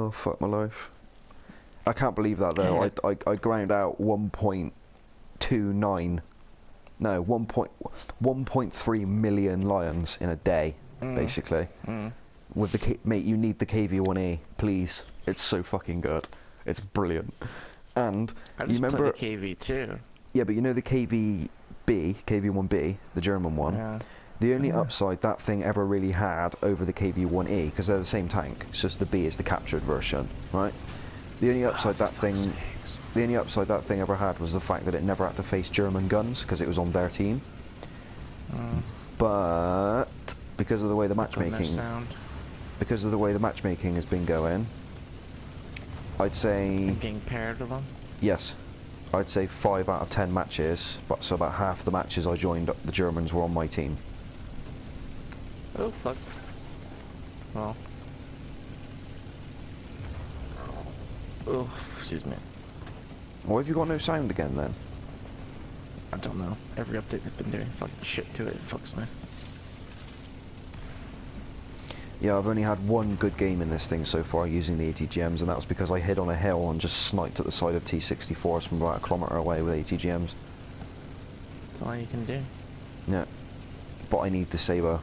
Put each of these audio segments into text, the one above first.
Oh, fuck my life. I can't believe that though. I ground out 1.29, no, 1.3 million lions in a day, basically. With the mate, you need the KV-1A, please. It's so fucking good. It's brilliant. And I you just remember played the KV2. Yeah, but you know the KV-1B, the German one. Yeah. The only upside that thing ever really had over the KV-1E, because they're the same tank. It's just the B is the captured version, right? The only upside that thing ever had was the fact that it never had to face German guns because it was on their team. But because of the way the matchmaking, has been going, I'd say Getting paired with them. Yes, I'd say 5 out of 10 matches. But so about half the matches I joined, the Germans were on my team. Oh fuck. Well. Oh, excuse me. Why have you got no sound again then? I don't know. Every update they've been doing fucking shit to it. It fucks me. Yeah, I've only had one good game in this thing so far using the ATGMs, and that was because I hid on a hill and just sniped at the side of T-64s from about a kilometre away with ATGMs. That's all you can do. Yeah, but I need the Sabo.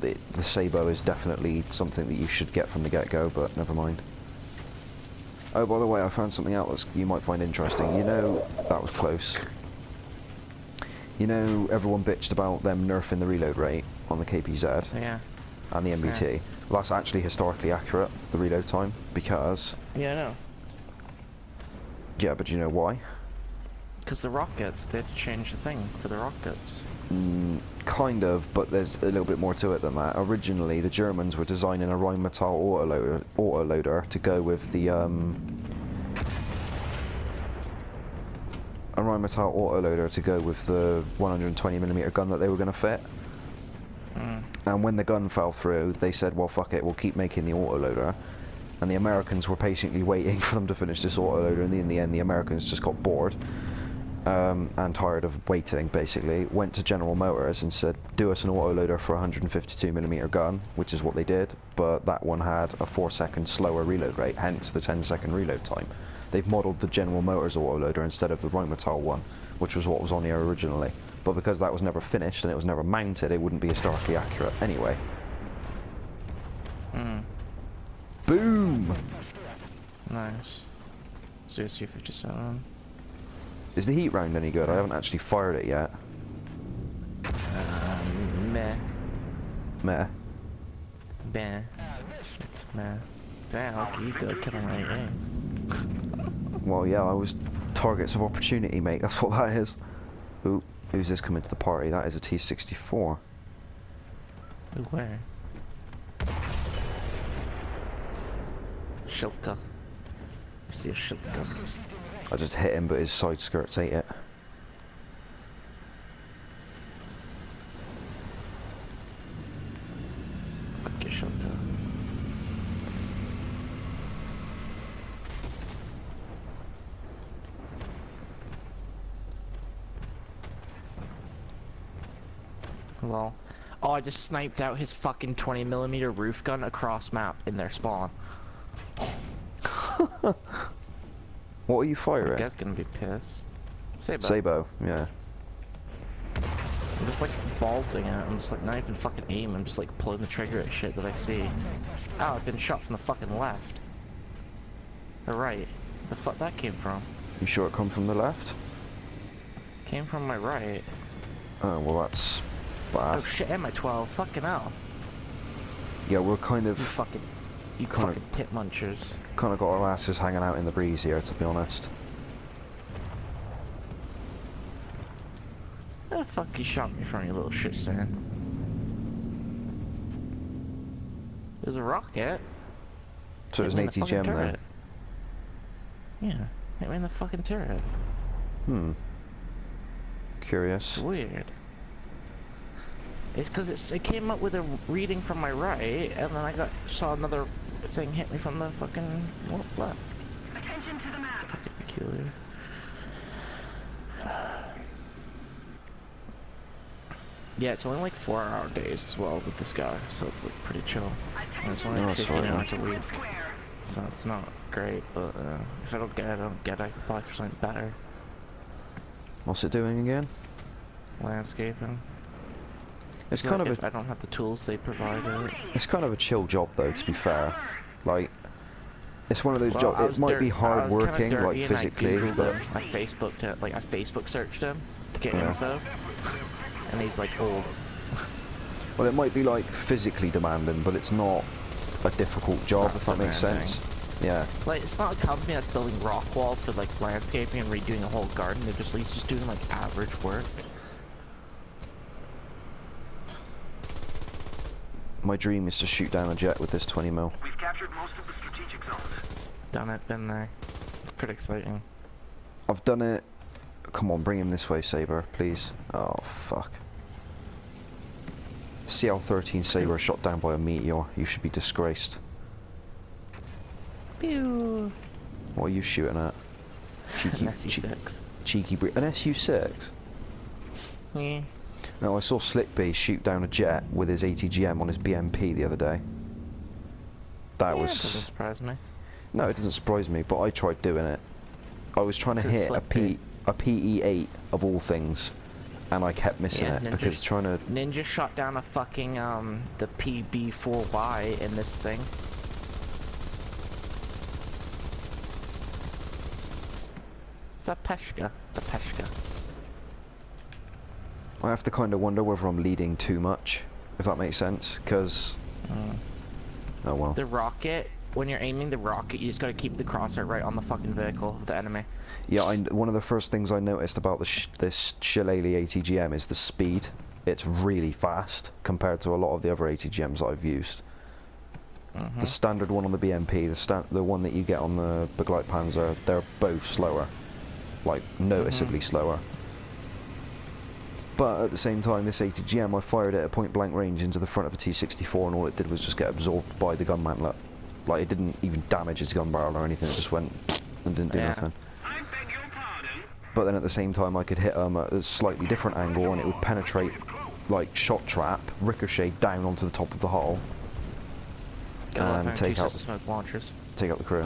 The Sabo is definitely something that you should get from the get-go, but never mind. Oh, by the way, I found something out that you might find interesting. You know, that was close. You know, everyone bitched about them nerfing the reload rate on the KPz. Yeah. And the MBT. Yeah. Well, that's actually historically accurate, the reload time, because... Yeah, I know. Yeah, but do you know why? Because the rockets, they had to change the thing for the rockets. Kind of, but there's a little bit more to it than that. Originally, the Germans were designing a Rheinmetall autoloader to go with the a Rheinmetall autoloader to go with the 120mm gun that they were going to fit. And when the gun fell through, they said, well, fuck it, we'll keep making the autoloader. And the Americans were patiently waiting for them to finish this autoloader, and in the end, the Americans just got bored. And tired of waiting, basically, went to General Motors and said, do us an autoloader for a 152mm gun, which is what they did, but that one had a 4-second slower reload rate, hence the 10-second reload time. They've modelled the General Motors autoloader instead of the Rheinmetall one, which was what was on here originally. But because that was never finished and it was never mounted, it wouldn't be historically accurate anyway. Boom! Nice. ZC-57. Is the heat round any good? I haven't actually fired it yet. Meh. Meh. Meh. It's meh. Damn, look at you go killing my eggs. Well, yeah, I was targets of opportunity, mate. That's what that is. Ooh, who's this coming to the party? That is a T-64. Where? Shelter. I see a shelter. I just hit him, but his side skirts ate it. Fuck your shelter. Well, oh, I just sniped out his fucking 20mm roof gun across map in their spawn. What are you firing? You guys gonna be pissed. Sabo. Sabo, yeah. I'm just like ballsing it. I'm just like not even fucking aim. I'm just like pulling the trigger at shit that I see. Oh, I've been shot from the fucking left. Or right. The fuck that came from? You sure it come from the left? Came from my right. Oh, well that's bad. Oh shit, MI-12. Fucking hell. Yeah, we're kind of... You fucking tit munchers. Kind of got our asses hanging out in the breeze here, to be honest. Where the fuck you shot me from, you little shit stand? There's a rocket. So it was an ATGM then? Yeah, hit me in the fucking turret. Curious. It's weird. It's because it came up with a reading from my right, and then saw another thing hit me from the fucking left. Attention to the map. Fucking peculiar. Yeah, it's only like 4-hour days as well with this guy, so it's like pretty chill. And it's only like 15 hours a week. So it's not great, but if I don't get it, I don't get it. I can apply for something better. What's it doing again? Landscaping. It's So kind like of if I don't have the tools they provided. it's kind of a chill job though, to be fair. Like, it's one of those Well, jobs. It might be hard working, like physically, but I Facebooked it, like I Facebook searched him to get Yeah. info, and he's like old. well, it might be like physically demanding, but it's not a difficult job, if that makes sense. Yeah. Like it's not a company that's building rock walls for like landscaping and redoing a whole garden. He's just doing like average work. My dream is to shoot down a jet with this 20mm. We've captured most of the strategic zones. Done it, been there. Pretty exciting. I've done it. Come on, bring him this way, Saber, please. Oh fuck. CL-13 Saber shot down by a meteor. You should be disgraced. Pew. What are you shooting at? An SU-6. Cheeky an SU-6? Yeah. No, I saw Slickbee shoot down a jet with his ATGM on his BMP the other day. That was... doesn't surprise me. No, it doesn't surprise me, but I tried doing it. I was trying to hit a PE-8 of all things, and I kept missing it because trying to... Ninja shot down a fucking, the PB-4Y in this thing. It's a Peshka. It's a Peshka. I have to kind of wonder whether I'm leading too much, if that makes sense, because... Oh well. The rocket, when you're aiming the rocket, you just gotta keep the crosshair right on the fucking vehicle of the enemy. Yeah, one of the first things I noticed about this Shillelagh ATGM is the speed. It's really fast compared to a lot of the other ATGMs that I've used. The standard one on the BMP, the one that you get on the Begleit Panzer, they're both slower. Like, noticeably slower. But at the same time, this ATGM, I fired it at point blank range into the front of a T-64 and all it did was just get absorbed by the gun mantlet. Like, it didn't even damage its gun barrel or anything, it just went and didn't do nothing. I beg your pardon. But then at the same time, I could hit them at a slightly different angle and it would penetrate, like, shot trap, ricochet down onto the top of the hull. And take out smoke launchers. Take out the crew.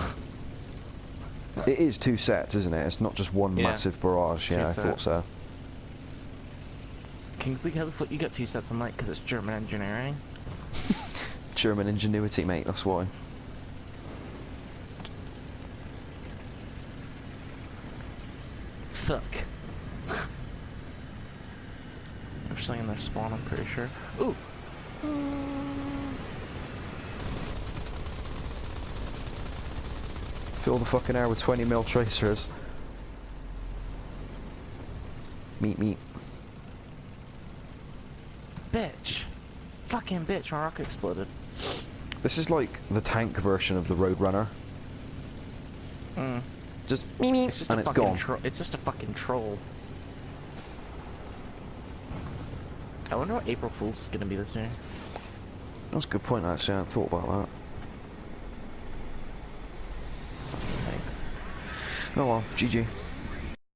It is 2 sets, isn't it? It's not just one massive barrage. Yeah, I thought so. Kingsley, how the fuck you got 2 sets on light? Because it's German engineering. German ingenuity, mate. That's why. Fuck. They're still in their spawn, I'm pretty sure. Ooh. Fill the fucking air with 20mm tracers. Meet. Bitch. Fucking bitch, my rocket exploded. This is like the tank version of the Roadrunner. Just it's just and a it's fucking gone. it's just a fucking troll. I wonder what April Fool's is gonna be this year. That's a good point, actually. I hadn't thought about that. Thanks. Oh well, GG.